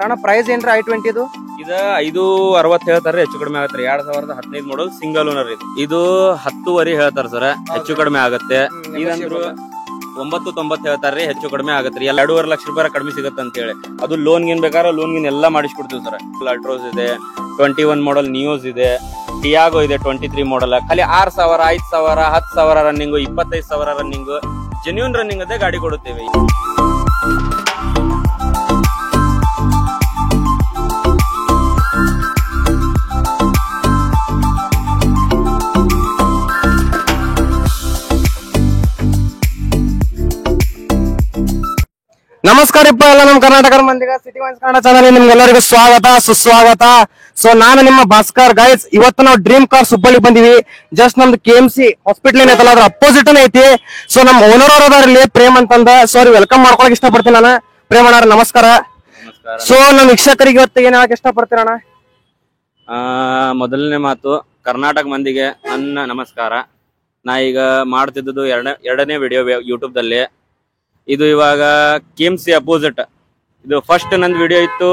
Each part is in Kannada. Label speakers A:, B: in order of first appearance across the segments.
A: ಅಣ್ಣ ಪ್ರೈಸ್ ಏನ್ರಿ i20 ಇದು?
B: ಇದ 560 ಹೇಳ್ತಾರ, ಹೆಚ್ಚು ಕಡಿಮೆ ಆಗತ್ರಿ. 2015 ಮಾಡಲ್ ಸಿಂಗಲ್ ಓನರ್ ಇದು 10.5 ಹೇಳ್ತಾರ ಸರ್, ಹೆಚ್ಚು ಕಡಿಮೆ ಆಗತ್ತೆ. ಇದಂದ್ರು 990 ಹೇಳ್ತಾರ್ರಿ, ಹೆಚ್ಚು ಕಡಿಮೆ ಆಗತ್ರಿ. 2.5 ಲಕ್ಷ ರೂಪಾಯಿ ಕಡಿಮೆ ಸಿಗತ್ತೆ ಅಂತ ಹೇಳಿ. ಅದು ಲೋನ್ ಗಿನ್ ಬೇಕಾದ್ರೆ ಲೋನ್ ಗಿನ್ ಎಲ್ಲಾ ಮಾಡಿಸ್ಕೊಡ್ತೀವಿ ಸರ್. ಅಲ್ಟ್ರೋಸ್ ಇದೆ, 21 ಮಾಡಲ್ ನಿಯೋಸ್ ಇದೆ, ಟಿಯಾಗೋ ಇದೆ 23 ಮಾಡಲ್. ಖಾಲಿ 6,000, 5,000, 10,000 ರನ್ನಿಂಗ್, 25,000 ರನ್ನಿಂಗ್, ಜೆನ್ಯೂನ್ ರನ್ನಿಂಗ್ ಅದೇ ಗಾಡಿ ಕೊಡುತ್ತೇವೆ.
A: ನಮಸ್ಕಾರಪ್ಪ ಎಲ್ಲ ನಮ್ಮ ಕರ್ನಾಟಕದ ಮಂದಿಗ ಸಿಟಿ ವೈನ್ಸ್ ಕನ್ನಡ ಚಾನಲ್ ನಿಮ್ಗೆಲ್ಲರಿಗೂ ಸ್ವಾಗತ ಸುಸ್ವಾಗತ. ಸೊ ನಾನು ನಿಮ್ಮ ಭಾಸ್ಕರ್ ಗೈಸ್. ಇವತ್ತು ನಾವು ಡ್ರೀಮ್ ಕಾರ್ಸ್ ಹುಬ್ಬಳ್ಳಿ ಬಂದಿವಿ. ಜಸ್ಟ್ ನಮ್ದು KMC ಹಾಸ್ಪಿಟಲ್ ಏನೈತಲ್ಲ ಅದ್ರ ಅಪೋಸಿಟ್ ಐತಿ. ಸೊ ನಮ್ಮ ಓನರ್ ಅವ್ರ ಅದಾರಲ್ಲಿ ಪ್ರೇಮ್ ಅಂತಂದ. ಸೊ ಅವ್ರಿಗೆ ವೆಲ್ಕಮ್ ಮಾಡ್ಕೊಳಕ್ ಇಷ್ಟಪಡ್ತೀನಿ ನಾನು. ಪ್ರೇಮ್ ಅಣ್ಣ ನಮಸ್ಕಾರ. ಸೊ ನಮ್ಮ ವೀಕ್ಷಕರಿಗೆ ಇವತ್ತು ಏನ್ ಹೇಳಕ್ ಇಷ್ಟಪಡ್ತೀರ ಅಣ್ಣ?
B: ಮೊದಲನೇ ಮಾತು, ಕರ್ನಾಟಕ ಮಂದಿಗೆ ನನ್ನ ನಮಸ್ಕಾರ. ನಾ ಈಗ ಮಾಡ್ತಿದ್ದು ಎರಡನೇ ವಿಡಿಯೋ ಯೂಟ್ಯೂಬ್ ದಲ್ಲಿ. ಇದು ಇವಾಗ KMC ಅಪೋಸಿಟ್. ಇದು ಫಸ್ಟ್ ನಂದು ವಿಡಿಯೋ ಇತ್ತು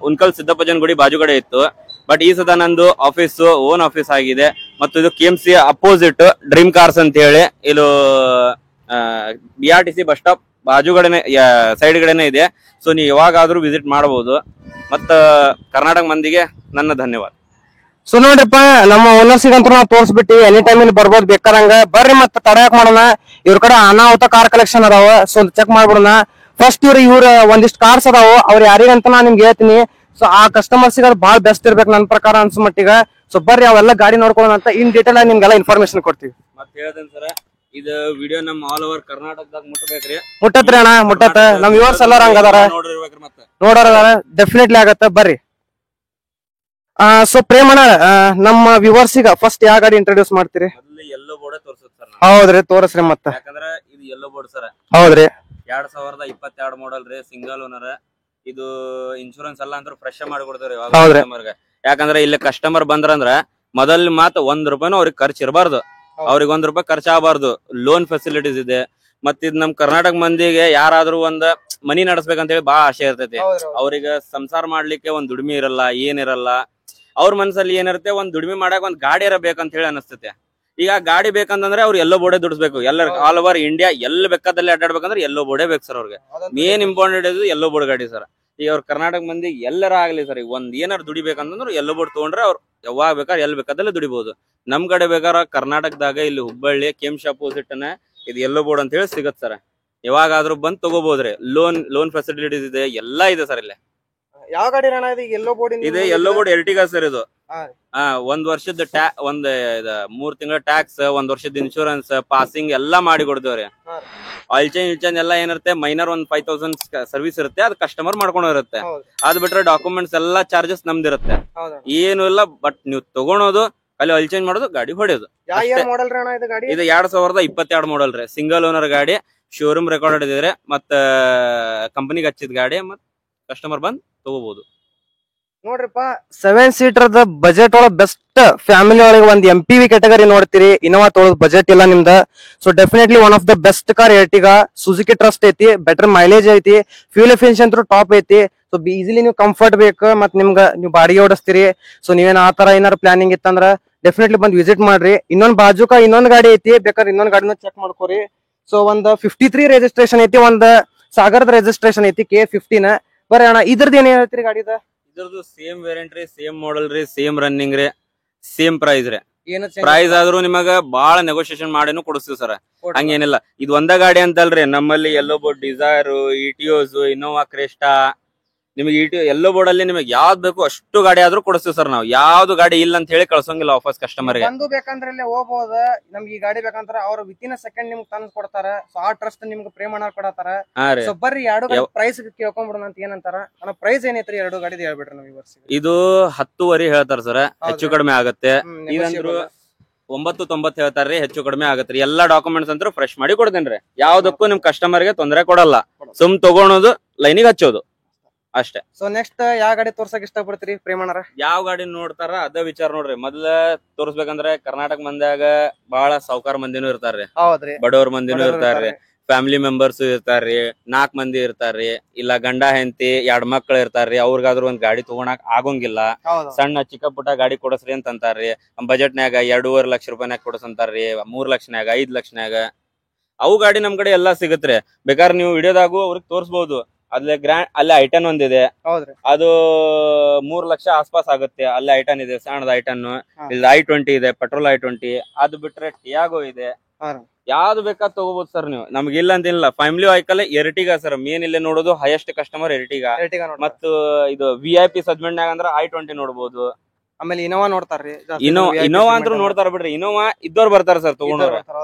B: ಉನ್ಕಲ್ ಸಿದ್ದಪ್ಪಜನ್ ಗುಡಿ ಬಾಜುಗಡೆ ಇತ್ತು. ಬಟ್ ಈ ಸದ ನಂದು ಆಫೀಸ್ ಓನ್ ಆಫೀಸ್ ಆಗಿದೆ. ಮತ್ತು ಇದು KMC ಅಪೋಸಿಟ್ ಡ್ರೀಮ್ ಕಾರ್ಸ್ ಅಂತ ಹೇಳಿ ಇದು BRTC ಬಸ್ ಸ್ಟಾಪ್ ಬಾಜುಗಡೆನೆ ಸೈಡ್ ಗಡೆನೆ ಇದೆ. ಸೊ ನೀವು ಯಾವಾಗಾದ್ರೂ ವಿಸಿಟ್ ಮಾಡಬಹುದು. ಮತ್ತ ಕರ್ನಾಟಕ ಮಂದಿಗೆ ನನ್ನ ಧನ್ಯವಾದ.
A: ಸೊ ನೋಡ್ರಿಪ್ಪ, ನಮ್ಮ ಓನರ್ಸಿಗಂತೂ ನಾವು ತೋರಿಸ್ಬಿಟ್ಟು ಎನಿ ಟೈಮ್ ಇಲ್ಲಿ ಬರ್ಬೋದು ಬೇಕಾದಂಗ. ಬರ್ರಿ ಮತ್ತೆ ತಡಯಾಕ್ ಮಾಡೋಣ. ಇವ್ರ ಕಡೆ ಅನಾಹುತ ಕಾರ್ ಕಲೆಕ್ಷನ್ ಅದಾವ. ಸೊ ಚೆಕ್ ಮಾಡ್ಬಿಡೋಣ. ಫಸ್ಟ್ ಇವ್ರ ಒಂದಿಷ್ಟು ಕಾರ್ಸ್ ಅದಾವ. ಅವ್ರ ಯಾರಿಗಂತ ನಾ ನಿಮ್ಗೆ ಹೇಳ್ತೀನಿ. ಸೊ ಆ ಕಸ್ಟಮರ್ಸ್ ಅದು ಬಹಳ ಬೆಸ್ಟ್ ಇರ್ಬೇಕು ನನ್ನ ಪ್ರಕಾರ ಅನ್ಸೋ ಮಟ್ಟಿಗ. ಸೊ ಬರ್ರಿ ಅವೆಲ್ಲ ಗಾಡಿ ನೋಡ್ಕೊಳ್ಳೋಣ ಅಂತ ಇನ್ ಡೀಟೇಲ್ ಆಗಿ ನಿಮ್ಗೆಲ್ಲ ಇನ್ಫಾರ್ಮೇಶನ್ ಕೊಡ್ತೀವಿ.
B: ಮತ್ತೆ ಹೇಳ್ತೇನೆ ಸರ್, ಇದು ವಿಡಿಯೋ ನಮ್ಮ ಆಲ್ ಓವರ್ ಕರ್ನಾಟಕದಾಗ ಮುಟ್ಟಬೇಕ್ರಿ.
A: ಮುಟ್ಟತ್ರಿ ಅಣ್ಣ, ಮುಟ್ಟತ್ತ. ನಮ್ ವ್ಯೂವರ್ಸ್ ಎಲ್ಲಾರ ಹಂಗ ಅದಾರ, ನೋಡೋರ್ ಅದಾರ. ಡೆಫಿನೆಟ್ಲಿ ಆಗತ್ತ, ಬರ್ರಿ. ಸೊ ಪ್ರೇಮಣ್ಣ, ನಮ್ಮ ವ್ಯೂವರ್ಸ್ ಗ ಫಸ್ಟ್ ಯಾವ ಗಾಡಿ ಇಂಟ್ರೊಡ್ಯೂಸ್ ಮಾಡ್ತೀರಿ?
B: ಯೆಲ್ಲೋ ಬೋರ್ಡ್ ತೋರಿಸುತ್ತೆ ಸರ್.
A: ಹೌದ್ರಿ, ತೋರಿಸ್ರಿ ಮತ್ತ.
B: ಯಾಕಂದ್ರೆ ಇದು ಯೆಲ್ಲೋ ಬೋರ್ಡ್ ಸರ್.
A: ಹೌದ್ರಿ,
B: 2022 ಮಾಡಲ್ ರೀ, ಸಿಂಗಲ್ ಓನರ್. ಇದು ಇನ್ಶೂರೆನ್ಸ್ ಎಲ್ಲ ಅಂದ್ರೆ ಫ್ರೆಶ್ ಮಾಡಿ ಕೊಡ್ತಾರೆ ಕಸ್ಟಮರ್ಗೆ. ಯಾಕಂದ್ರೆ ಇಲ್ಲಿ ಕಸ್ಟಮರ್ ಬಂದ್ರಂದ್ರ ಮೊದಲ್ ಮಾತು ₹1 ಅವ್ರಿಗೆ ಖರ್ಚು ಇರಬಾರ್ದು, ಅವ್ರಿಗೆ ₹1 ಖರ್ಚು ಆಗಬಾರ್ದು. ಲೋನ್ ಫೆಸಿಲಿಟೀಸ್ ಇದೆ. ಮತ್ ಇದ್ ನಮ್ ಕರ್ನಾಟಕ ಮಂದಿಗೆ ಯಾರಾದ್ರೂ ಒಂದ್ ಮನಿ ನಡೆಸ್ಬೇಕಂತ ಹೇಳಿ ಬಾಳ ಆಸೆ ಇರ್ತೈತಿ. ಅವ್ರಿಗೆ ಸಂಸಾರ ಮಾಡ್ಲಿಕ್ಕೆ ಒಂದ್ ದುಡಿಮೆ ಇರಲ್ಲ, ಏನಿರಲ್ಲ. ಅವ್ರ ಮನ್ಸಲ್ಲಿ ಏನಿರುತ್ತೆ, ಒಂದ್ ದುಡಿಮೆ ಮಾಡಕ್ ಒಂದ್ ಗಾಡಿ ಇರಬೇಕಂತ ಹೇಳಿ ಅನಿಸ್ತೈತೆ. ಈಗ ಗಾಡಿ ಬೇಕಂತಂದ್ರೆ ಅವ್ರು ಎಲ್ಲೋ ಬೋರ್ಡೇ ದುಡಿಸ್ಬೇಕು. ಎಲ್ಲ ಆಲ್ ಓವರ್ ಇಂಡಿಯಾ ಎಲ್ಲ ಬೇಕಾದಲ್ಲಿ ಅಡ್ಡಾಡ್ಬೇಕಂದ್ರೆ ಎಲ್ಲೋ ಬೋರ್ಡೇ ಬೇಕು ಸರ್. ಅವ್ರಿಗೆ ಮೇನ್ ಇಂಪಾರ್ಟೆಂಟ್ ಇದು ಎಲ್ಲೋ ಬೋರ್ಡ್ ಗಾಡಿ ಸರ್. ಈಗ ಅವ್ರ ಕರ್ನಾಟಕ ಮಂದಿ ಎಲ್ಲರ ಆಗ್ಲಿ ಸರ್, ಈಗ ಒಂದ್ ಏನಾರು ದುಡಿಬೇಕಂತಂದ್ರೆ ಎಲ್ಲೋ ಬೋರ್ಡ್ ತಗೊಂಡ್ರೆ ಅವ್ರು ಯಾವಾಗ ಬೇಕಾದ್ರೆ ಎಲ್ಲಿ ಬೇಕಾದಲ್ಲಿ ದುಡಿಬಹುದು. ನಮ್ ಕಡೆ ಬೇಕಾದ್ರೆ ಕರ್ನಾಟಕದಾಗ ಇಲ್ಲಿ ಹುಬ್ಬಳ್ಳಿ KMC ಅಪೋಸಿಟ್ ಇದು ಎಲ್ಲೋ ಬೋರ್ಡ್ ಅಂತ ಹೇಳಿ ಸಿಗತ್ ಸರ್. ಯಾವಾಗಾದ್ರೂ ಬಂದ್ ತಗೋಬಹುದ್ರಿ. ಲೋನ್ ಫೆಸಿಲಿಟೀಸ್ ಇದೆ, ಎಲ್ಲಾ ಇದೆ ಸರ್ ಇಲ್ಲಿ.
A: ಯಾವ ಗಾಡಿ ಅಣ್ಣ ಇದು? ಯೆಲ್ಲೋ ಬೋರ್ಡ್
B: ಇದೆ, ಯೆಲ್ಲೋ ಬೋರ್ಡ್ ಎರ್ಟಿಗಾ ಸರ್. ಇದು 1 ವರ್ಷದ 3 ತಿಂಗಳ ಟ್ಯಾಕ್ಸ್, 1 ವರ್ಷದ ಇನ್ಶೂರೆನ್ಸ್, ಪಾಸಿಂಗ್ ಎಲ್ಲಾ ಮಾಡಿ ಕೊಡ್ತೇವ್ರಿ. ಆಯಿಲ್ ಚೇಂಜ್ ಎಲ್ಲ ಏನಿರುತ್ತೆ, ಮೈನರ್ 5,000 ಸರ್ವಿಸ್ ಇರುತ್ತೆ, ಅದು ಕಸ್ಟಮರ್ ಮಾಡ್ಕೊಂಡಿರುತ್ತೆ. ಅದ್ ಬಿಟ್ರೆ ಡಾಕ್ಯುಮೆಂಟ್ಸ್ ಎಲ್ಲಾ ಚಾರ್ಜಸ್ ನಮ್ದಿರುತ್ತೆ, ಏನು ಇಲ್ಲ. ಬಟ್ ನೀವು ತಗೊಳೋದು, ಅಲ್ಲಿ ಆಯಿಲ್ ಚೇಂಜ್ ಮಾಡೋದು, ಗಾಡಿ ಹೊಡೆಯೋದು. ಇದು 2022 ಮಾಡಲ್ ರೀ, ಸಿಂಗಲ್ ಓನರ್ ಗಾಡಿ, ಶೋರೂಮ್ ರೆಕಾರ್ಡ್ ಇದ್ರೆ ಮತ್ತ ಕಂಪನಿಗೆ ಹಚ್ಚಿದ ಗಾಡಿ. ಮತ್ ಕಸ್ಟಮರ್ ಬಂದ್ ತಗೋಬಹುದು.
A: ನೋಡ್ರಿಪ್ಪ, 7 ಸೀಟರ್ ಬಜೆಟ್ ಒಳಗೆ ಬೆಸ್ಟ್ ಫ್ಯಾಮಿಲಿ ಒಳಗೆ ಒಂದ್ MPV ಕ್ಯಾಟಗರಿ ನೋಡ್ತೀರಿ. ಇನೋವಾ ತೊಗೊಳೋದ್ ಬಜೆಟ್ ಇಲ್ಲ ನಿಮ್ದ. So definitely one of the best car Ertiga. Suzuki trust ಐತಿ, ಬೆಟರ್ ಮೈಲೇಜ್ ಐತಿ, ಫ್ಯೂಲ್ ಎಫಿಷಿಯನ್ಸಿ ಅಂತೂ ಟಾಪ್ ಐತಿ. ಸೊ ಈಸಿಲಿ ನೀವು ಕಂಫರ್ಟ್ ಬೇಕು, ಮತ್ ನಿಮ್ಗ ನೀವು ಬಾಡಿಗೆ ಓಡಿಸ್ತೀರಿ. ಸೊ ನೀವೇನ್ ಆ ತರ ಏನಾರ ಪ್ಲಾನಿಂಗ್ ಇತ್ತಂದ್ರ ಡೆಫಿನೆಟ್ಲಿ ಬಂದ್ ವಿಸಿಟ್ ಮಾಡ್ರಿ. ಇನ್ನೊಂದ್ ಬಾಜುಕ ಇನ್ನೊಂದ್ ಗಾಡಿ ಐತಿ, ಬೇಕಾದ್ರೆ ಇನ್ನೊಂದ್ ಗಾಡಿನ ಚೆಕ್ ಮಾಡ್ಕೋರಿ. ಸೊ ಒಂದ್ 53 ರಿಜಿಸ್ಟ್ರೇಷನ್ ಐತಿ, ಒಂದ್ ಸಾಗರದ ರಿಜಿಸ್ಟ್ರೇಷನ್ ಐತಿ K15. ಬರ್ರಿ ಅಣ್ಣ, ಇದ್ರದ್ದು ಏನ್ ಹೇಳ್ತೀರಿ ಗಾಡಿದ?
B: ಇದ್ರದ್ದು ಸೇಮ್ ವೇರಿಯಂಟ್ ರೀ, ಸೇಮ್ ಮಾಡಲ್ ರೀ, ಸೇಮ್ ರನ್ನಿಂಗ್ ರೀ, ಸೇಮ್ ಪ್ರೈಸ್ ರೀ. ಪ್ರೈಸ್ ಆದ್ರೂ ನಿಮಗ ಬಾಳ ನೆಗೋಸಿಯೇಷನ್ ಮಾಡಿನೂ ಕೊಡಿಸ್ತೀವಿ ಸರ್. ಹಂಗೇನಿಲ್ಲ. ಇದು ಒಂದ ಗಾಡಿ ಅಂತಲ್ರಿ, ನಮ್ಮಲ್ಲಿ yellow board, Dzire, Etios, Innova Crysta, ನಿಮಗೆ ಯೆಲ್ಲೋ ಬೋರ್ಡ್ ಅಲ್ಲಿ ನಿಮಗೆ ಯಾವ್ದು ಬೇಕು ಅಷ್ಟು ಗಾಡಿ ಆದ್ರೂ ಕೊಡಿಸ್ತೀವಿ ಸರ್. ನಾವು ಯಾವ್ದು ಗಾಡಿ ಇಲ್ಲ ಅಂತ ಹೇಳಿ ಕಳ್ಸೋಂಗಿಲ್ಲ ವಾಪಸ್ ಕಸ್ಟಮರ್ ಗೆ.
A: ಬಂದು ಬೇಕಂದ್ರೆ ಹೋಗ್ಬೋದ, ನಮ್ಗೆ ಈ ಗಾಡಿ ಬೇಕಂದ್ರ ಅವ್ರು ವಿತಿನ್ ಸೆಕೆಂಡ್ ನಿಮ್ಗೆ ತಂದು ಕೊಡ್ತಾರ. ಸೊ ಆ ಟ್ರಸ್ಟ್ ನಿಮ್ಗೆ ಪ್ರೇಮಣ್ಣ ಕೊಡತಾರ. ಸೊ ಬರ್ರಿ ಎರಡು ಗಾಡಿ ಪ್ರೈಸ್ ಕೇಳ್ಕೊಂಡ್ಬಿಡೋಣ ಅಂತ ಏನಂತಾರ. ಅಣ್ಣ ಪ್ರೈಸ್ ಏನೈತ್ರಿ ಎರಡು ಗಾಡಿದ ಹೇಳ್ಬಿಟ್ರಿ ನಾವು ಈ ವರ್ಷ?
B: ಇದು 10.5 ಹೇಳ್ತಾರ ಸರ್, ಹೆಚ್ಚು ಕಡಿಮೆ ಆಗತ್ತೆ. ಇದಂದ್ರು 990 ಹೇಳ್ತಾರ್ರಿ, ಹೆಚ್ಚು ಕಡಿಮೆ ಆಗತ್ರಿ. ಎಲ್ಲಾ ಡಾಕ್ಯುಮೆಂಟ್ಸ್ ಅಂತೂ ಫ್ರೆಶ್ ಮಾಡಿ ಕೊಡ್ತೇನ್ರಿ. ಯಾವ್ದಕ್ಕೂ ನಿಮ್ ಕಸ್ಟಮರ್ ಗೆ ತೊಂದರೆ ಕೊಡಲ್ಲ. ಸುಮ್ ತಗೊಳೋದು, ಲೈನಿಗೆ ಹಚ್ಚೋದು ಅಷ್ಟೇ.
A: ಸೊ ನೆಕ್ಸ್ಟ್ ಯಾವ ಗಾಡಿ ತೋರ್ಸಕ್ ಇಷ್ಟ ಪಡ್ತೀರಿ ಪ್ರೇಮಣ್ಣರ?
B: ಯಾವ ಗಾಡಿ ನೋಡ್ತಾರ ಅದ ವಿಚಾರ ನೋಡ್ರಿ. ಮೊದ್ಲ ತೋರ್ಸ್ಬೇಕಂದ್ರೆ ಕರ್ನಾಟಕ ಮಂದಿಯಾಗ ಬಹಳ ಸಾವುಕಾರ ಮಂದಿನೂ ಇರ್ತಾರ್ರಿ, ಬಡವ್ರ ಮಂದಿನೂ ಇರ್ತಾರ್ರಿ, ಫ್ಯಾಮಿಲಿ ಮೆಂಬರ್ಸ್ ಇರ್ತಾರ್ರಿ, 4 ಮಂದಿ ಇರ್ತಾರ್ರಿ, ಇಲ್ಲ ಗಂಡ ಹೆಂಡತಿ 2 ಮಕ್ಳು ಇರ್ತಾರ್ರಿ, ಅವ್ರಿಗಾದ್ರೂ ಒಂದ್ ಗಾಡಿ ತಗೊಳಕ್ ಆಗೋಂಗಿಲ್ಲ. ಸಣ್ಣ ಚಿಕ್ಕ ಪುಟ್ಟ ಗಾಡಿ ಕೊಡಸ್ರಿ ಅಂತ ಅಂತಾರ್ರಿ. ಬಜೆಟ್ನ್ಯಾಗ 2.5 ಲಕ್ಷ ರೂಪಾಯಿನಾಗ ಕೊಡಸಂತಾರ್ರಿ, 3 ಲಕ್ಷನ್ಯಾಗ 5 ಲಕ್ಷನ್ಯಾಗ ಅವು ಗಾಡಿ ನಮ್ ಕಡೆ ಎಲ್ಲಾ ಸಿಗತ್ರಿ. ಬೇಕಾದ್ರೆ ನೀವು ವಿಡಿಯೋದಾಗು ಅವ್ರಿಗೆ ತೋರ್ಸ್ಬಹುದು. ಅಲ್ಲಿ ಐಟನ್ ಒಂದಿದೆ, ಅದು 3 ಲಕ್ಷ ಆಸ್ಪಾಸ್ ಆಗುತ್ತೆ. ಅಲ್ಲಿ ಐಟನ್ ಇದೆ, ಸಣ್ಣದ ಐಟನ್. ಇಲ್ಲಿ i20 ಇದೆ, ಪೆಟ್ರೋಲ್ i20. ಅದು ಬಿಟ್ರೆ ಟಿಯಾಗೋ ಇದೆ. ಯಾವ್ದು ಬೇಕಾದ್ ತಗೋಬಹುದು ಸರ್ ನೀವು, ನಮ್ಗೆ ಇಲ್ಲ ಅಂತಿಲ್ಲ. Family vehicle Ertiga sir main ಇಲ್ಲಿ ನೋಡೋದು, ಹೈಯೆಸ್ಟ್ ಕಸ್ಟಮರ್ ಎರ್ಟಿಗಾ. ಮತ್ತು ಇದು VIP ಸೆಗ್ಮೆಂಟ್ ನಾಗ ಅಂದ್ರೆ i20 ನೋಡಬಹುದು.
A: ಆಮೇಲೆ ಇನೋವಾ ನೋಡ್ತಾರ್ರಿ,
B: ಇನೋವಾ ಅಂದ್ರೂ ನೋಡ್ತಾರ ಬಿಡ್ರಿ. ಇನೋವಾ ಇದ್ದವ್ರು ಬರ್ತಾರ ಸರ್ ತಗೊಂಡ್ರ.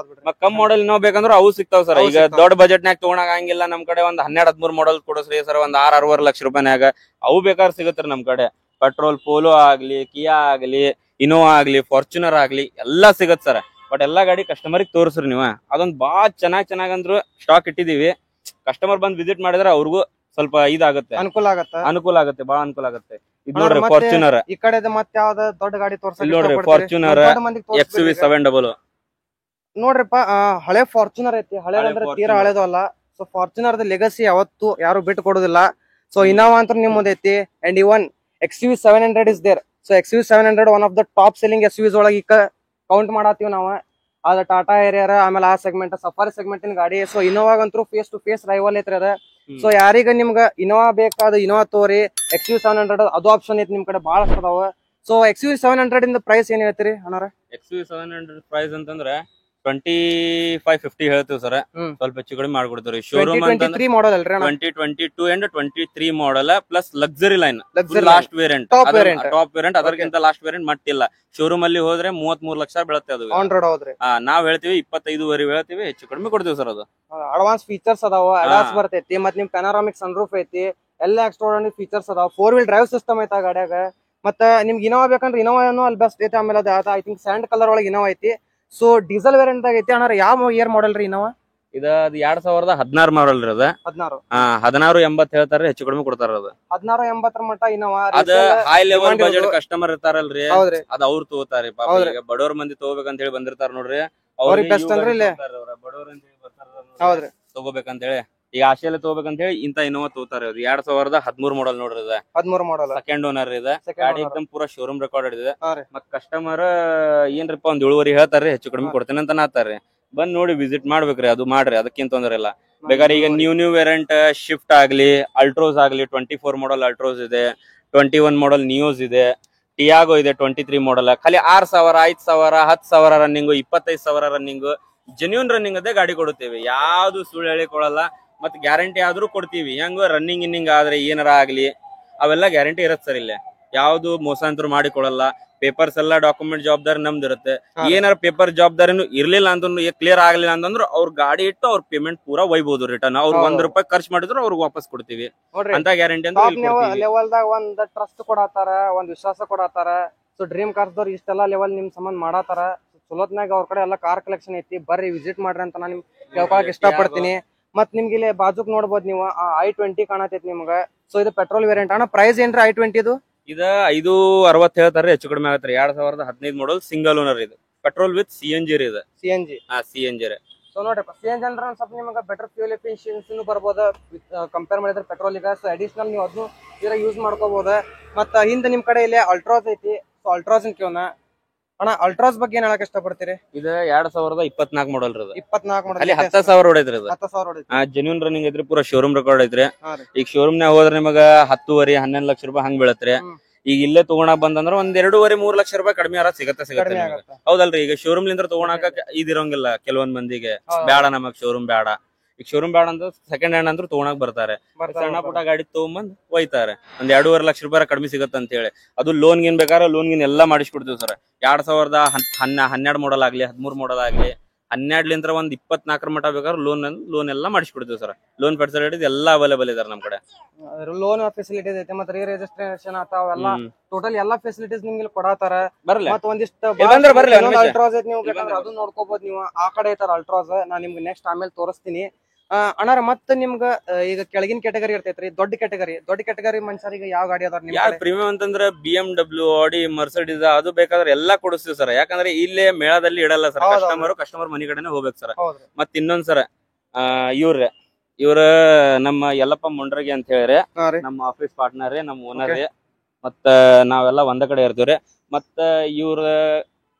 B: ಮತ್ ಕಮ್ ಮಾಡೆಲ್ ಇನೋವಾ ಬೇಕಂದ್ರ ಅವು ಸಿಗ್ತಾವ್ ಸರ್. ಈಗ ದೊಡ್ಡ ಬಜೆಟ್ ನಾಗ ತಗೊಳಕ್ ಹಂಗಿಲ್ಲ, ನಮ್ ಕಡೆ ಒಂದ್ 12-13 ಮಾಡೆಲ್ ಕೊಡಸ್ರಿ ಸರ್, ಒಂದ್ 6-6.5 ಲಕ್ಷ ರೂಪಾಯಿನಾಗ ಅವು ಬೇಕಾದ್ರೆ ಸಿಗತ್ರಿ ನಮ್ ಕಡೆ. ಪೆಟ್ರೋಲ್ ಪೋಲೋ ಆಗ್ಲಿ, ಕಿಯಾ ಆಗ್ಲಿ, ಇನೋವಾ ಆಗ್ಲಿ, ಫಾರ್ಚುನರ್ ಆಗ್ಲಿ ಎಲ್ಲಾ ಸಿಗತ್ ಸರ್. ಬಟ್ ಎಲ್ಲಾ ಗಾಡಿ ಕಸ್ಟಮರ್ ತೋರ್ಸ್ರಿ ನೀವು. ಅದೊಂದ್ ಬಾಳ್ ಚೆನ್ನಾಗಂದ್ರು ಸ್ಟಾಕ್ ಇಟ್ಟಿದೀವಿ. ಕಸ್ಟಮರ್ ಬಂದ್ ವಿಸಿಟ್ ಮಾಡಿದ್ರೆ ಅವ್ರಿಗೂ ಸ್ವಲ್ಪ ಇದಾಗುತ್ತೆ, ಅನುಕೂಲ ಆಗುತ್ತೆ, ಬಾಳ ಅನುಕೂಲ ಆಗುತ್ತೆ. ಇದು ನೋಡ್ರಿ ಫಾರ್ಚುನರ್.
A: ಈ ಕಡೆ ಮತ್ತೆ ಯಾವ್ದ ದೊಡ್ಡ ಗಾಡಿ ತೋರ್ಸ
B: ನೋಡ್ರಿ, ಫಾರ್ಚುನರ್ XUV700
A: ನೋಡ್ರಿಪ್ಪ. ಹಳೆ ಫಾರ್ಚುನರ್ ಐತಿ, ಹಳೆ ಅಂದ್ರೆ ತೀರಾ ಹಳೆದು ಅಲ್ಲ. ಸೊ ಫಾರ್ಚುನರ್ ಲೆಗಸಿ ಯಾವತ್ತು ಯಾರು ಬಿಟ್ಟು ಕೊಡೋದಿಲ್ಲ. ಸೊ ಇನೋವಾ ಅಂತ ನಿಮ್ಮದು ಐತಿ. And even XUV700 is there. So XUV700 one of the top selling SUVs ಒಳಗೆ ಈಗ ಕೌಂಟ್ ಮಾಡತ್ತೀವಿ ನಾವು. ಅದ ಟಾಟಾ ಏರಿಯರ್, ಆಮೇಲೆ ಆ ಸೆಗ್ಮೆಂಟ್, ಸಫಾರಿ ಸೆಗ್ಮೆಂಟ್ ಗಾಡಿ. ಸೊ ಇನೋವಾಗಂತೂ ಫೇಸ್ ಟು ಫೇಸ್ ರೈವಲ್ ಐತ್ರಿ ಅದ. ಸೊ ಯಾರೀಗ ನಿಮ್ಗ ಇನೋವಾ ಬೇಕಾದ ಇನೋವಾ ತೋರಿ. XUV700 ಅದು ಆಪ್ಷನ್ ಐತಿ ನಿಮ್ ಕಡೆ ಬಹಳಷ್ಟು ಅದಾವ. ಸೊ XUV700 ಇಂದ ಪ್ರೈಸ್ ಏನ್ ಹೇಳ್ತೀರಿ ಅಣ್ಣಾರ?
B: XUV700 ಪ್ರೈಸ್ ಅಂತಂದ್ರೆ 2550 ಹೇಳ್ತೀವಿ ಸರ್. ಸ್ವಲ್ಪ ಹೆಚ್ಚು ಕಡಿಮೆ ಮಾಡ್ಕೊಡ್ತೀವಿ. ಶೋರೂಮ್
A: 2023 ಮಾಡೆಲ್ ಅಲ್ರಿ?
B: 2022 and 23 model plus luxury line, last variant, top variant. ಅದಕ್ಕಿಂತ ಲಾಸ್ಟ್ ವೇರಿಯಂಟ್ ಮಟ್ಟಿಲ್ಲ. ಶೋರೂಮ್ ಅಲ್ಲಿ ಹೋದ್ರೆ 33 ಲಕ್ಷ ಬೀಳುತ್ತೆ ಅದು. ನಾವ್ ಹೇಳ್ತೀವಿ 25 ಹೇಳ್ತೀವಿ, ಹೆಚ್ಚು ಕಡಿಮೆ ಕೊಡ್ತೀವಿ ಸರ್. ಅದು
A: ಅಡ್ವಾನ್ಸ್ ಫೀಚರ್ಸ್ ಅದಾವ, ಅಡ್ವಾನ್ಸ್ ಬರ್ತೈತಿ. ಮತ್ ನಿಮ್ ಪೆನಾರಾಮಿಕ್ ಸನ್ರೂಫ್ ಐತಿ, ಎಲ್ಲ ಎಕ್ಸ್ಟ್ರಾರ್ಡಿನರಿ ಫೀಚರ್ಸ್ ಅದಾವ. 4-wheel ಡ್ರೈವ್ ಸಿಸ್ಟಮ್ ಐತಿ ಆ ಗಾಡಿಯಾಗ. ಮತ್ತ ನಿಮ್ಗೆ ಇನೋವಾ ಬೇಕಂದ್ರೆ ಇನೋವಾನು ಅಲ್ಲಿ ಬೆಸ್ಟ್ ಐತಿ. ಆಮೇಲೆ ಅದು ಐ ಥಿಂಕ್ ಸ್ಯಾಂಡ್ ಕಲರ್ ಒಳಗೆ ಇನೋವಾ ಐತಿ. ಸೊ ಡೀಸೆಲ್ ವೇರಿಯಂಟ್ ದಾಗ ಐತಿ ಅಣ್ಣ. ಯಾವ ಇಯರ್ ಮಾಡೆಲ್ ರೀ ಇನೋವಾ?
B: ಇದು 2016 ಮಾಡೆಲ್ ರೀ. ಅದ 1680 ಹೇಳ್ತಾರ, ಹೆಚ್ಚು ಕಡಿಮೆ ಕೊಡ್ತಾರ. ಅದು
A: 1680 ಮಟ್ಟ ಇನೋವಾ.
B: ಅದ ಹೈ ಲೆವೆಲ್ ಬಜೆಟ್ ಕಸ್ಟಮರ್ ಇರ್ತಾರಲ್ರಿ, ಅದ ಅವ್ರು ತಗೋತಾರ. ಈಗ ಬಡವ್ರ ಮಂದಿ ತಗೋಬೇಕಂತ ಹೇಳಿ ಬಂದಿರ್ತಾರ ನೋಡ್ರಿ, ಅವ್ರಿಗೆ ಬೆಸ್ಟ್ ಅಂದ್ರೆ ಬಡವ್ರ ಅಂತ ಹೇಳಿ ಬರ್ತಾರ ತಗೋಬೇಕಂತ ಹೇಳಿ. ಈಗ ಆಶೆಲ್ಲ ತಗೋಬೇಕಂತ ಹೇಳಿ ಇಂತ ಇನೋವಾ ತಗೋತಾರೆ. 2013 ಮಾಡೆಲ್ ನೋಡ್ರಿ. 13 ಮಾಡೆಲ್ ಸೆಕೆಂಡ್ ಓನರ್ ಇದೆ. ಗಾಡಿ ಎಕ್ದಮ್ ಪೂರಾ ಶೋರೂಮ್ ರೆಕಾರ್ಡ್ ಇದೆ. ಮತ್ ಕಸ್ಟಮರ್ ಏನ್ರಿಪ್ಪ ಒಂದ್ 7.5 ಹೇಳ್ತಾರ್ರಿ, ಹೆಚ್ಚು ಕಡಿಮೆ ಕೊಡ್ತೇನೆ ಅಂತ ನಾತಾರ್ರಿ. ಬಂದ್ ನೋಡಿ ವಿಸಿಟ್ ಮಾಡ್ಬೇಕ್ರಿ, ಅದು ಮಾಡ್ರಿ, ಅದಕ್ಕೇನ್ ತೊಂದ್ರೆ ಇಲ್ಲ. ಬೇಕಾದ್ರೆ ಈಗ ನ್ಯೂ ವೇರಿಯಂಟ್ ಶಿಫ್ಟ್ ಆಗ್ಲಿ, ಅಲ್ಟ್ರೋಸ್ ಆಗ್ಲಿ, 24 ಮಾಡೆಲ್ ಅಲ್ಟ್ರೋಸ್ ಇದೆ, 21 ಮಾಡೆಲ್ ನಿಯೋಸ್ ಇದೆ, ಟಿಯಾಗೋ ಇದೆ 23 ಮಾಡೆಲ್. ಖಾಲಿ 6000, 5000, 10,000 ರನ್ನಿಂಗ್, 25,000 ರನ್ನಿಂಗ್, ಜೆನ್ಯೂನ್ ರನ್ನಿಂಗ್ ಅದೇ ಗಾಡಿ ಕೊಡುತ್ತೇವೆ. ಯಾವ್ದು ಸುಳ್ಳು ಹೇಳಿ ಕೊಡಲ್ಲ. ಮತ್ ಗ್ಯಾರಂಟಿ ಆದ್ರೂ ಕೊಡ್ತೀವಿ. ಹೆಂಗ ರನ್ನಿಂಗ್ ಆದ್ರೆ ಏನಾರ ಆಗ್ಲಿ ಅವೆಲ್ಲ ಗ್ಯಾರಂಟಿ ಇರತ್ ಸರ್. ಇಲ್ಲೇ ಯಾವ್ದು ಮೋಸ ಅಂತೂ ಮಾಡಿ ಕೊಡಲ್ಲ. ಪೇಪರ್ಸ್ ಎಲ್ಲ ಡಾಕ್ಯುಮೆಂಟ್ ಜವಾಬ್ದಾರಿ ನಮ್ದು ಇರುತ್ತೆ. ಏನಾರ ಪೇಪರ್ ಜವಾಬ್ದಾರಿನೂ ಇರ್ಲಿಲ್ಲ ಅಂತಂದ್ರು, ಕ್ಲಿಯರ್ ಆಗ್ಲಿಲ್ಲ ಅಂತಂದ್ರು ಅವ್ರ ಗಾಡಿ ಇಟ್ಟು ಅವ್ರ ಪೇಮೆಂಟ್ ಪೂರಾ ಒಯ್ಬಹುದು ರಿಟರ್ನ್. ಅವ್ರು ₹1 ಖರ್ಚು ಮಾಡಿದ್ರು ಅವ್ರಿಗೆ ವಾಪಸ್ ಕೊಡ್ತೀವಿ ಅಂತ ಗ್ಯಾರಂಟಿ ಅಂತ
A: ಲೆವೆಲ್ದಾಗ ಒಂದ್ ಟ್ರಸ್ಟ್ ಕೊಡತಾರ, ಒಂದ್ ವಿಶ್ವಾಸ ಕೊಡತಾರ. ಸೊ ಡ್ರೀಮ್ ಕಾರ್ಸ್ ದವ್ರು ಇಷ್ಟೆಲ್ಲಾ ಲೆವೆಲ್ ನಿಮ್ ಸಂಬಂಧ ಮಾಡತಾರ. ಚಲೋತ್ನಾಗ ಅವ್ರ ಕಡೆ ಎಲ್ಲಾ ಕಾರ್ ಕಲೆಕ್ಷನ್ ಐತಿ, ಬರ್ರಿ ವಿಸಿಟ್ ಮಾಡ್ರಿ ಅಂತ ನಾನು ನಿಮ್ಗೆ ಕೇಳ್ಕೊಳಕ್ ಇಷ್ಟಪಡ್ತೀನಿ. ಮತ್ ನಿಮ್ಗೆ ಇಲ್ಲಿ ಬಾಜುಕ್ ನೋಡ್ಬೋದು ನೀವು, i20 ಕಾಣತೈತಿ ನಿಮ್ಗ. ಸೊ ಇದು ಪೆಟ್ರೋಲ್ ವೇರಿಯಂಟ್ ಅಣ್ಣ. ಪ್ರೈಸ್ ಏನ್ರಿ i20 ಇದು?
B: ಇದ 560 ಹೇಳ್ತಾರ, ಹೆಚ್ಚು ಕಡಿಮೆ ಆಗತ್ರಿ. 2015 ಮಾಡೆಲ್ ಸಿಂಗಲ್ ಓನರ್ ಇದು. ಪೆಟ್ರೋಲ್ ವಿತ್ CNG ರೀ ಇದು. CNG ರೀ.
A: ಸೊ ನೋಡ್ರಿ, CNG ಅಂದ್ರೆ ಸ್ವಲ್ಪ ನಿಮ್ಗೆ ಬೆಟರ್ ಫ್ಯೂಲ್ ಎಫಿಷಿಯನ್ಸಿ ಬರ್ಬೋದು ಕಂಪೇರ್ ಮಾಡಿದ್ರೆ ಪೆಟ್ರೋಲ್ ಈಗ. ಸೊ ಅಡಿಷನಲ್ ನೀವು ಅದನ್ನು ಇದ್ರಾಗ ಯೂಸ್ ಮಾಡ್ಕೋಬಹುದು. ಮತ್ತ ಹಿಂದೆ ನಿಮ್ ಕಡೆ ಇಲ್ಲಿ ಅಲ್ಟ್ರಾಸ್ ಐತಿ. ಸೊ ಅಲ್ಟ್ರಾಸ್ ಕೇವನ ಅಣ್ಣ, ಅಲ್ಟ್ರಾಸ್ ಬಗ್ಗೆ ಏನ್ ಹೇಳಕ್ ಇಷ್ಟಪಡ್ತೀರಿ? ಇದು
B: 2024 ಮಾಡೆಲ್ ರೀ.
A: 24 ಮಾಡೆಲ್,
B: ಅಲ್ಲಿ 10,000 ಹೊಡೈತ್ರಿ.
A: 10,000 ಹೊಡೈತಿ.
B: ಜೆನ್ಯೂನ್ ರನ್ನಿಂಗ್ ಐತ್ರಿ, ಪೂರಾ ಶೋರೂಮ್ ರೆಕಾರ್ಡ್ ಐತ್ರಿ. ಈಗ ಶೋರೂಮ್ ನಾಗ ಹೋದ್ರೆ ನಿಮಗ 10.5, 11 ಲಕ್ಷ ರೂಪಾಯಿ ಹಂಗ್ ಬೀಳತ್ರಿ. ಈಗ ಇಲ್ಲೇ ತಗೋಣಕ್ ಬಂದಂದ್ರ ಒಂದ್ 2.5, 3 ಲಕ್ಷ ರೂಪಾಯಿ ಕಡಿಮೆ ಆರ ಸಿಗತ್ತೆ. ಹೌದಲ್ರಿ? ಈಗ ಶೋರೂಮ್ ಲಿಂದ ತಗೋಣಕ ಇದಿರಂಗಿಲ್ಲ ಕೆಲವೊಂದ್ ಮಂದಿಗೆ. ಬೇಡ ನಮಗ್ ಶೋರೂಮ್ ಬೇಡ. ಈಗ ಶೋರೂಮ್ ಬೇಡ ಅಂತ ಸೆಕೆಂಡ್ ಹ್ಯಾಂಡ್ ಅಂದ್ರೂ ತಗೋಣಕ್ ಬರ್ತಾರೆ. ಸಣ್ಣ ಪುಟ್ಟ ಗಾಡಿ ತಗೊಂಬಂದ್ ಒಯ್ತಾರೆ. ಒಂದ್ 2.5 ಲಕ್ಷ ರೂಪಾಯಿ ಕಡಿಮೆ ಸಿಗತ್ತ ಅಂತ ಹೇಳಿ. ಅದು ಲೋನ್ ಗಿನ್ ಬೇಕಾದ್ರೆ ಲೋನ್ ಗಿನ್ ಎಲ್ಲಾ ಮಾಡಿಸ್ಕೊಡ್ತೀವಿ ಸರ್. 2012 ಮಾಡೆಲ್ ಆಗ್ಲಿ, 13 ಮಾಡೆಲ್ ಆಗ್ಲಿ, 12 ಒಂದ್ 24 ಮಟ ಬೇಕಾದ್ರೆ ಲೋನ್ ಎಲ್ಲಾ ಮಾಡಿಸ್ಕೊಡ್ತೀವಿ ಸರ್. ಲೋನ್ ಫೆಸಿಲಿಟೀಸ್ ಎಲ್ಲಾ ಅವೈಲೇಬಲ್ ಇದಾರೆ ನಮ್ ಕಡೆ.
A: ಲೋನ್ ಫೆಸಿಲಿಟೀಸ್ ಐತೆ, ಮತ್ತೆ ರಿಜಿಸ್ಟ್ರೇಷನ್ ಅವೆಲ್ಲ ಟೋಟಲ್ ಎಲ್ಲಾ ಫೆಸಿಲಿಟೀಸ್ ನಿಮ್ಗೆ ಕೊಡತಾರ. ಮತ್ ಒಂದಿಷ್ಟು ಅಲ್ಟ್ರಾಸ್ ಐತಿ, ನೀವು ಬೇಕಾದ್ರೆ ಅದು ನೋಡ್ಕೋಬಹುದು ನೀವು. ಆ ಕಡೆ ಐತಾರ ಅಲ್ಟ್ರಾಸ್, ನಾನ್ ನಿಮ್ಗೆ ನೆಕ್ಸ್ಟ್ ಆಮೇಲೆ ತೋರಿಸ್ತೀನಿ. ಅಣ್ಣಾರ ಮತ್ತ ನಿಮ್ಗ ಈಗ ಕೆಳಗಿನ ಕ್ಯಾಟಗರಿ ಇರ್ತೈತ್ರಿ, ದೊಡ್ಡ ಕ್ಯಾಟಗರಿ ಮನುಷ್ಯರಿಗೆ ಯಾವ ಗಾಡಿ ಅದಾರ?
B: ಪ್ರೀಮಿಯಂ ಅಂತಂದ್ರೆ BMW, Audi, Mercedes ಅದು ಬೇಕಾದ್ರೆ ಎಲ್ಲಾ ಕೊಡಿಸ್ತೀವಿ ಸರ್. ಯಾಕಂದ್ರೆ ಇಲ್ಲೇ ಮೇಳದಲ್ಲಿ ಇಡಲ್ಲ ಸರ್. ಕಸ್ಟಮರ್ ಮನಿ ಕಡೆನೆ ಹೋಗ್ಬೇಕು ಸರ್. ಮತ್ ಇನ್ನೊಂದ್ ಸರ್, ಇವ್ರ ನಮ್ಮ ಯಲ್ಲಪ್ಪ ಮುಂಡ್ರಗಿ ಅಂತ ಹೇಳ್ರಿ,
A: ಹಾ ರೀ.
B: ನಮ್ಮ ಆಫೀಸ್ ಪಾರ್ಟ್ನರ್ ರೀ, ನಮ್ಮ ಓನರ್ ರೀ. ಮತ್ತ ನಾವೆಲ್ಲ ಒಂದ ಕಡೆ ಇರ್ತೀವ್ರಿ. ಮತ್ತ ಇವ್ರ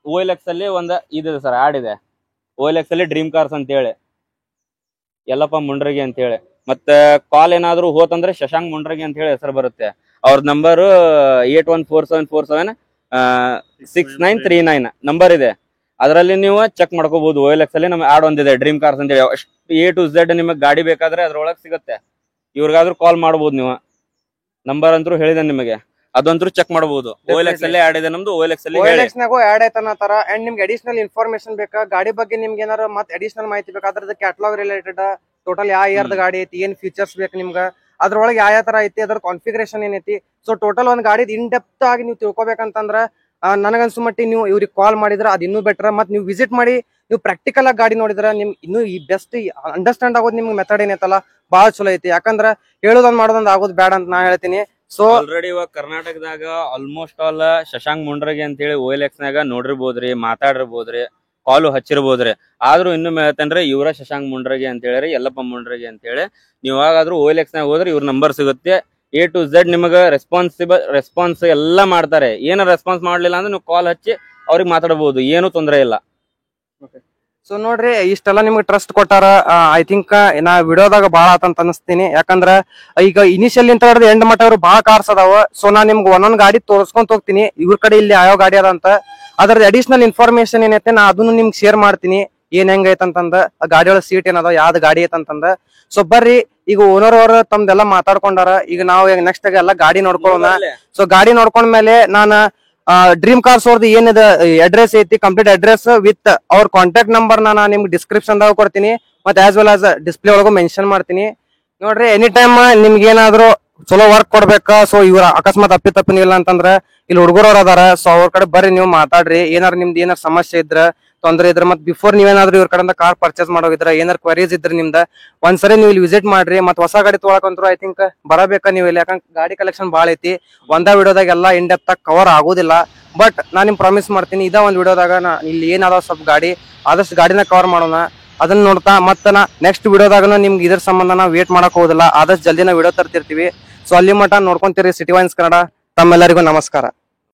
B: OLX ಅಲ್ಲಿ ಒಂದ್ ಇದೆ ಸರ್, ಆಡ್ ಇದೆ OLX ಅಲ್ಲಿ ಡ್ರೀಮ್ ಕಾರ್ಸ್ ಅಂತ ಹೇಳಿ, ಯಲ್ಲಪ್ಪ ಮುಂಡ್ರಗಿ ಅಂತ ಹೇಳಿ. ಮತ್ತ ಕಾಲ್ ಏನಾದ್ರು ಹೋತಂದ್ರೆ ಶಶಾಂಕ್ ಮುಂಡ್ರಗಿ ಅಂತ ಹೇಳಿ ಹೆಸರು ಬರುತ್ತೆ. ಅವ್ರ ನಂಬರ್ 8147476939 ನಂಬರ್ ಇದೆ. ಅದರಲ್ಲಿ ನೀವು ಚೆಕ್ ಮಾಡ್ಕೋಬಹುದು. OLX ಅಲ್ಲಿ ನಮ್ಗೆ ಆಡ್ ಒಂದಿದೆ ಡ್ರೀಮ್ ಕಾರ್ಸ್ ಅಂತ ಹೇಳಿ. ಅಷ್ಟು A to Z ನಿಮಗೆ ಗಾಡಿ ಬೇಕಾದ್ರೆ ಅದ್ರೊಳಗೆ ಸಿಗುತ್ತೆ. ಇವ್ರಿಗಾದ್ರೂ ಕಾಲ್ ಮಾಡಬಹುದು. ನೀವು ನಂಬರ್ ಅಂತೂ ಹೇಳಿದೆ ನಿಮಗೆ, ಅದಂತೂ ಚೆಕ್ ಮಾಡಬಹುದು. OLX ಅಲ್ಲಿ ಆಡ್ ಇದೆ ನಮ್ದು. OLX ಅಲ್ಲಿ
A: OLX ನಾಗೂ ಆಡ್ ಐತನ ತರ. ಅಂಡ್ ನಿಮ್ಗೆ ಅಡಿಷನಲ್ ಇನ್ಫಾರ್ಮೇಶನ್ ಬೇಕಾ ಗಾಡಿ ಬಗ್ಗೆ, ನಿಮ್ಗೆ ಏನಾರ ಮತ್ತೆ ಅಡಿಷನಲ್ ಮಾಹಿತಿ ಬೇಕಾ, ಅದ್ರದ್ದು ಕ್ಯಾಟಲಾಗ್ ರಿಲೇಟೆಡ್ ಟೋಟಲ್ ಯಾವ ಇಯರ್ದ ಗಾಡಿ ಐತಿ, ಏನ್ ಫೀಚರ್ಸ್ ಬೇಕು ನಿಮ್ಗೆ, ಅದ್ರೊಳಗೆ ಯಾವ ತರ ಐತಿ, ಅದ್ರ ಕಾನ್ಫಿಗರೇಷನ್ ಏನೈತಿ. ಸೊ ಟೋಟಲ್ ಒಂದ್ ಗಾಡಿ ಇನ್ ಡೆಪ್ತ್ ಆಗಿ ನೀವು ತಿಳ್ಕೊಬೇಕಂತಂದ್ರ ನನಗನ್ಸು ಮಟ್ಟಿಗೆ ನೀವು ಇವ್ರಿಗೆ ಕಾಲ್ ಮಾಡಿದ್ರೆ ಅದು ಇನ್ನೂ ಬೆಟರ್. ಮತ್ತೆ ನೀವು ವಿಸಿಟ್ ಮಾಡಿ ನೀವು ಪ್ರಾಕ್ಟಿಕಲ್ ಆಗಿ ಗಾಡಿ ನೋಡಿದ್ರೆ ನಿಮ್ಗೆ ಇನ್ನೂ ಈ ಬೆಸ್ಟ್ ಅಂಡರ್ಸ್ಟ್ಯಾಂಡ್ ಆಗೋದು ನಿಮ್ಗೆ ಮೆಥಡ್ ಏನೈತಲ್ಲ ಬಹಳ ಚಲೋ ಐತಿ. ಯಾಕಂದ್ರ ಹೇಳೋದೊಂದ್ ಮಾಡೋದೊಂದ್ ಆಗೋದು ಬೇಡ ಅಂತ ನಾ ಹೇಳ್ತೀನಿ. ಸೊ
B: ಆಲ್ರೆಡಿ ಇವಾಗ ಕರ್ನಾಟಕದಾಗ ಆಲ್ಮೋಸ್ಟ್ ಆಲ್ ಶಶಾಂಕ್ ಮುಂಡ್ರಗಿ ಅಂತ ಹೇಳಿ OLX ನಾಗ ನೋಡಿರ್ಬೋದ್ರಿ, ಮಾತಾಡಿರ್ಬೋದ್ರಿ, ಕಾಲು ಹಚ್ಚಿರ್ಬೋದ್ರಿ. ಆದ್ರೂ ಇನ್ನು ಹೇಳ್ತೇನ್ರಿ, ಇವರ ಶಶಾಂಕ್ ಮುಂಡ್ರಗಿ ಅಂತ ಹೇಳಿ, ಯಲ್ಲಪ್ಪ ಮುಂಡ್ರಗಿ ಅಂತ ಹೇಳಿ. ನೀವು ಯಾವಾಗಾದ್ರೂ OLX ನಾಗ ಹೋದ್ರೆ ಇವ್ರ ನಂಬರ್ ಸಿಗುತ್ತೆ. A to Z ನಿಮಗೆ ರೆಸ್ಪಾನ್ಸ್ ಎಲ್ಲಾ ಮಾಡ್ತಾರೆ. ಏನ ರೆಸ್ಪಾನ್ಸ್ ಮಾಡ್ಲಿಲ್ಲ ಅಂದ್ರೆ ನೀವು ಕಾಲ್ ಹಚ್ಚಿ ಅವ್ರಿಗೆ ಮಾತಾಡಬಹುದು, ಏನು ತೊಂದರೆ ಇಲ್ಲ.
A: ಸೊ ನೋಡ್ರಿ, ಇಷ್ಟೆಲ್ಲ ನಿಮ್ಗೆ ಟ್ರಸ್ಟ್ ಕೊಟ್ಟಾರ. ಐ ಥಿಂಕ್ ನಾ ವಿಡಿಯೋದಾಗ ಬಾಳ ಆತಂತ ಅನಿಸ್ತೀನಿ. ಯಾಕಂದ್ರ ಈಗ ಇನಿಷಿಯಲ್ ಇಂತ ಹಿಡಿದು ಎಂಡ್ ಮಟ್ಟ ಅವ್ರು ಬಾಳ ಕಾರ್ಸ್ ಅದಾವ. ಸೊ ನಾ ನಿಮ್ಗೆ ಒಂದೊಂದ್ ಗಾಡಿ ತೋರಿಸ್ಕೊಂತ ಹೋಗ್ತೀನಿ, ಇವ್ರ ಕಡೆ ಇಲ್ಲಿ ಯಾವ ಗಾಡಿ ಅದ ಅಂತ. ಅದ್ರದ್ದು ಅಡಿಷನಲ್ ಇನ್ಫಾರ್ಮೇಶನ್ ಏನೈತೆ ನಾ ಅದನ್ನು ನಿಮ್ಗೆ ಶೇರ್ ಮಾಡ್ತೀನಿ. ಏನ್ ಹೆಂಗ ಐತಂತಂದ, ಆ ಗಾಡಿ ಒಳಗೆ ಸೀಟ್ ಏನದ, ಯಾವ್ದು ಗಾಡಿ ಐತಂತಂದ. ಸೊ ಬರ್ರಿ, ಈಗ ಓನರ್ ಅವ್ರ ತಮ್ದೆಲ್ಲ ಮಾತಾಡ್ಕೊಂಡಾರ. ಈಗ ನಾವು ನೆಕ್ಸ್ಟ್ ಎಲ್ಲ ಗಾಡಿ ನೋಡ್ಕೊಳ್ಳೋಣ. ಸೊ ಗಾಡಿ ನೋಡ್ಕೊಂಡ್ಮೇಲೆ ನಾನು ಡ್ರೀಮ್ ಕಾರ್ಸ್ ಅವ್ರದ್ದು ಏನಿದೆ ಅಡ್ರೆಸ್ ಐತಿ, ಕಂಪ್ಲೀಟ್ ಅಡ್ರೆಸ್ ವಿತ್ ಅವ್ರ ಕಾಂಟ್ಯಾಕ್ಟ್ ನಂಬರ್ ನಾನು ನಿಮ್ಗೆ ಡಿಸ್ಕ್ರಿಪ್ಷನ್ ದಾಗ ಕೊಡ್ತೀನಿ. ಮತ್ತೆ ಆಸ್ ವೆಲ್ ಆಸ್ ಡಿಸ್ಪ್ಲೇ ಒಳಗೂ ಮೆನ್ಷನ್ ಮಾಡ್ತೀನಿ. ನೋಡ್ರಿ, ಎನಿ ಟೈಮ್ ನಿಮ್ಗೆ ಏನಾದ್ರು ಚಲೋ ವರ್ಕ್ ಕೊಡ್ಬೇಕಾ, ಸೊ ಇವ್ರ ಅಕಸ್ಮಾತ್ ತಪ್ಪಿಲ್ಲ ಅಂತಂದ್ರ ಇಲ್ಲಿ ಹುಡುಗರವ್ರ ಅದಾರ. ಸೊ ಅವ್ರ ಕಡೆ ಬರ್ರಿ, ನೀವು ಮಾತಾಡ್ರಿ. ಏನಾರು ನಿಮ್ದು ಏನಾರು ಸಮಸ್ಯೆ ಇದ್ರ, ತೊಂದ್ರೆ ಇದ್ರ, ಮತ್ತೆ ಬಿಫೋರ್ ನೀವೇನಾದ್ರು ಇವ್ರ ಕಡೆಯಿಂದ ಕಾರ್ ಪರ್ಚೇಸ್ ಮಾಡೋಗಿದ್ರ, ಏನಾರು ಕ್ವರೀಸ್ ಇದ್ರ ನಿಮ್ದ, ಒಂದ್ಸರಿ ನೀವು ಇಲ್ಲಿ ವಿಸಿಟ್ ಮಾಡ್ರಿ. ಮತ್ತೆ ಹೊಸ ಗಾಡಿ ತೊಗೊಳಕಂತ್ರು ಐ ಥಿಂಕ್ ಬರಬೇಕಾ ನೀವು ಇಲ್ಲಿ. ಯಾಕಂದ್ರೆ ಗಾಡಿ ಕಲೆಕ್ಷನ್ ಭಾಳ ಐತಿ. ಒಂದ ವಿಡಿಯೋದಾಗ ಎಲ್ಲ ಇನ್ ಡೆಪ್ತ್ ಆಗಿ ಕವರ್ ಆಗೋದಿಲ್ಲ. ಬಟ್ ನಾನು ನಿಮ್ಗೆ ಪ್ರಾಮಿಸ್ ಮಾಡ್ತೀನಿ, ಇದ ಒಂದು ವಿಡಿಯೋದಾಗ ನಾ ಇಲ್ಲಿ ಏನಾದ ಸ್ವಲ್ಪ ಗಾಡಿ ಆದಷ್ಟು ಗಾಡಿನ ಕವರ್ ಮಾಡೋಣ. ಅದನ್ನ ನೋಡ್ತಾ ಮತ್ತೆ ನಾ ನೆಕ್ಸ್ಟ್ ವಿಡಿಯೋದಾಗ ನಿಮ್ಗೆ ಇದ್ರ ಸಂಬಂಧ ನಾವು ವೇಟ್ ಮಾಡಕ್ ಹೋಗೋದಿಲ್ಲ. ಆದಷ್ಟು ಜಲ್ದಿ ನಾವು ವಿಡಿಯೋ ತರ್ತಿರ್ತೀವಿ. ಸೊ ಅಲ್ಲಿ ಮಟ್ಟ ನೋಡ್ಕೊಂತೀರಿ. City wines Kannada. ತಮ್ಮೆಲ್ಲರಿಗೂ ನಮಸ್ಕಾರ.